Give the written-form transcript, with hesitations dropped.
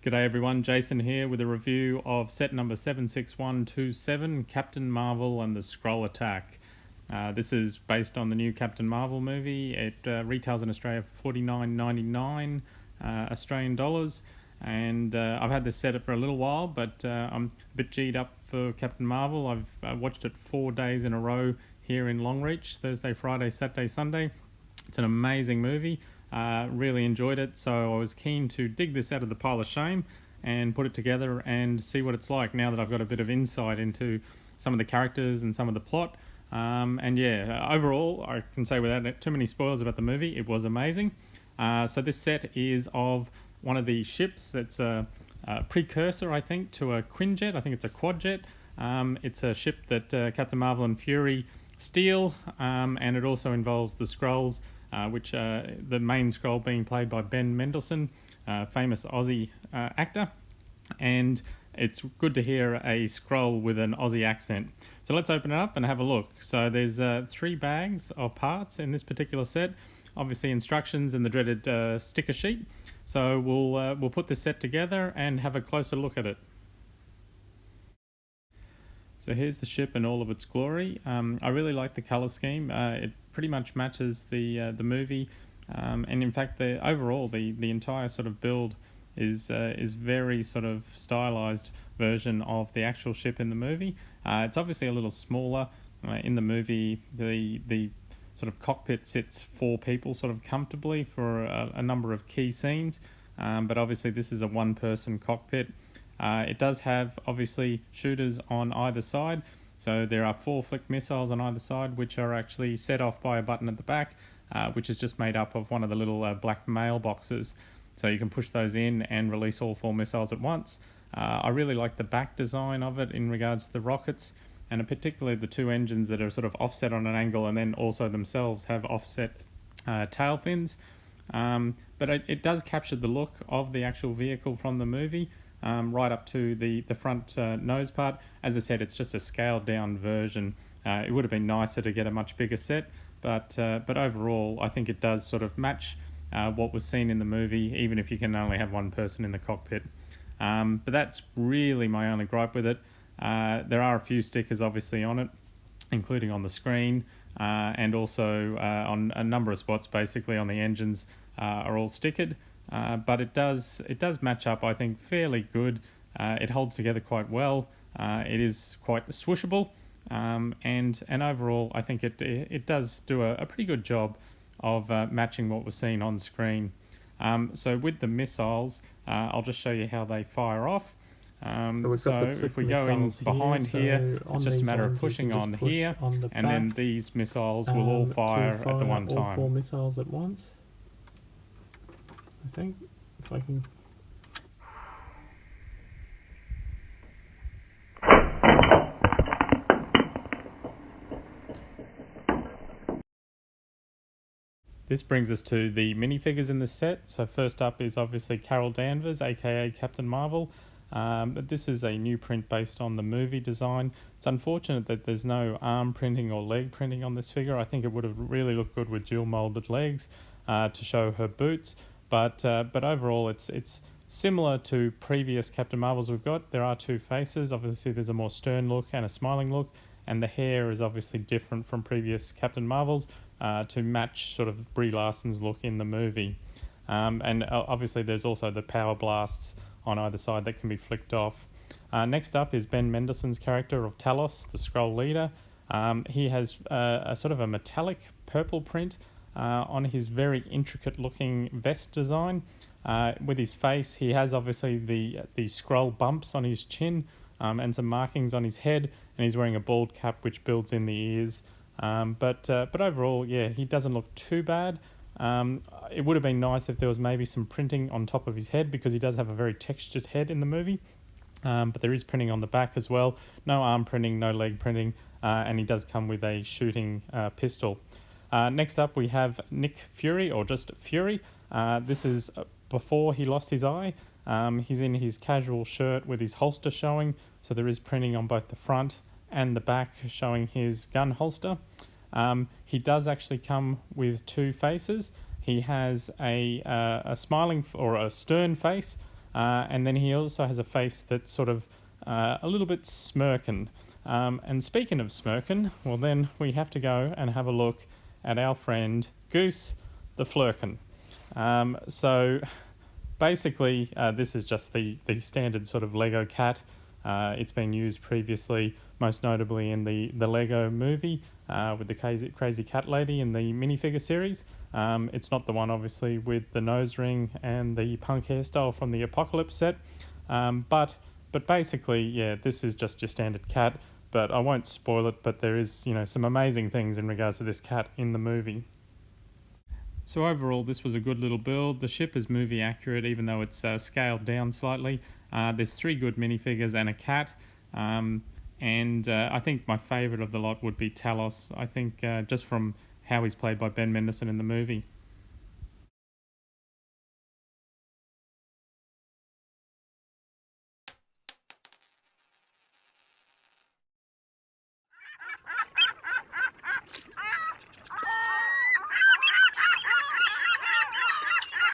G'day everyone, Jason here with a review of set number 76127, Captain Marvel and the Skrull Attack. This is based on the new Captain Marvel movie. It retails in Australia for $49.99 Australian dollars, and I've had this set for a little while, but I'm a bit G'd up for Captain Marvel. I've watched it 4 days in a row here in Longreach, Thursday, Friday, Saturday, Sunday. It's an amazing movie. Really enjoyed it, so I was keen to dig this out of the pile of shame and put it together and see what it's like now that I've got a bit of insight into some of the characters and some of the plot. Overall, I can say without too many spoilers about the movie, it was amazing. So this set is of one of the ships that's a precursor, I think, to a Quinjet. I think it's a quadjet. It's a ship that Captain Marvel and Fury steal, and it also involves the Skrulls, which the main Skrull being played by Ben Mendelsohn, famous Aussie actor. And it's good to hear a Skrull with an Aussie accent. So let's open it up and have a look. So there's 3 bags of parts in this particular set. Obviously instructions and the dreaded sticker sheet. So we'll put this set together and have a closer look at it. So here's the ship in all of its glory. I really like the colour scheme. It pretty much matches the movie, and in fact, the entire sort of build is very sort of stylized version of the actual ship in the movie. It's obviously a little smaller. In the movie, the sort of cockpit sits 4 people sort of comfortably for a number of key scenes, but obviously this is a one-person cockpit. It does have, obviously, shooters on either side. So there are 4 flick missiles on either side, which are actually set off by a button at the back, which is just made up of one of the little black mailboxes. So you can push those in and release all 4 missiles at once. I really like the back design of it in regards to the rockets, and particularly the 2 engines that are sort of offset on an angle and then also themselves have offset tail fins. But it does capture the look of the actual vehicle from the movie. Right up to the front nose part. As I said, it's just a scaled down version. It would have been nicer to get a much bigger set, but overall I think it does sort of match what was seen in the movie, even if you can only have one person in the cockpit. But that's really my only gripe with it. There are a few stickers obviously on it, including on the screen, and also on a number of spots basically on the engines are all stickered. But it does match up, I think, fairly good. It holds together quite well. It is quite swooshable, and overall, I think it does do a pretty good job of matching what was seen on screen. So with the missiles, I'll just show you how they fire off. So if we go in behind here, it's just a matter of pushing on here, and then these missiles will all fire at the one time. All 4 missiles at once. I think, if I can... This brings us to the minifigures in the set. So first up is obviously Carol Danvers, aka Captain Marvel. But this is a new print based on the movie design. It's unfortunate that there's no arm printing or leg printing on this figure. I think it would have really looked good with dual molded legs to show her boots. But overall, it's similar to previous Captain Marvels we've got. There are 2 faces. Obviously, there's a more stern look and a smiling look, and the hair is obviously different from previous Captain Marvels to match sort of Brie Larson's look in the movie. And obviously, there's also the power blasts on either side that can be flicked off. Next up is Ben Mendelsohn's character of Talos, the Skrull leader. He has a sort of a metallic purple print on his very intricate looking vest design. With his face, he has obviously the Skrull bumps on his chin and some markings on his head, and he's wearing a bald cap which builds in the ears. But overall, yeah, he doesn't look too bad. It would have been nice if there was maybe some printing on top of his head, because he does have a very textured head in the movie. But there is printing on the back as well. No arm printing, no leg printing, and he does come with a shooting pistol. Next up we have Nick Fury, or just Fury. This is before he lost his eye. He's in his casual shirt with his holster showing, so there is printing on both the front and the back showing his gun holster. He does actually come with 2 faces. He has a smiling or a stern face, and then he also has a face that's sort of a little bit smirking. And speaking of smirking, well then we have to go and have a look at our friend Goose the Flurkin. So basically, this is just the standard sort of Lego cat. It's been used previously, most notably in the Lego movie with the crazy cat lady in the minifigure series. It's not the one, obviously, with the nose ring and the punk hairstyle from the Apocalypse set. But basically, yeah, this is just your standard cat. But I won't spoil it. But there is, some amazing things in regards to this cat in the movie. So overall, this was a good little build. The ship is movie accurate, even though it's scaled down slightly. There's 3 good minifigures and a cat. And I think my favourite of the lot would be Talos. I think just from how he's played by Ben Mendelsohn in the movie.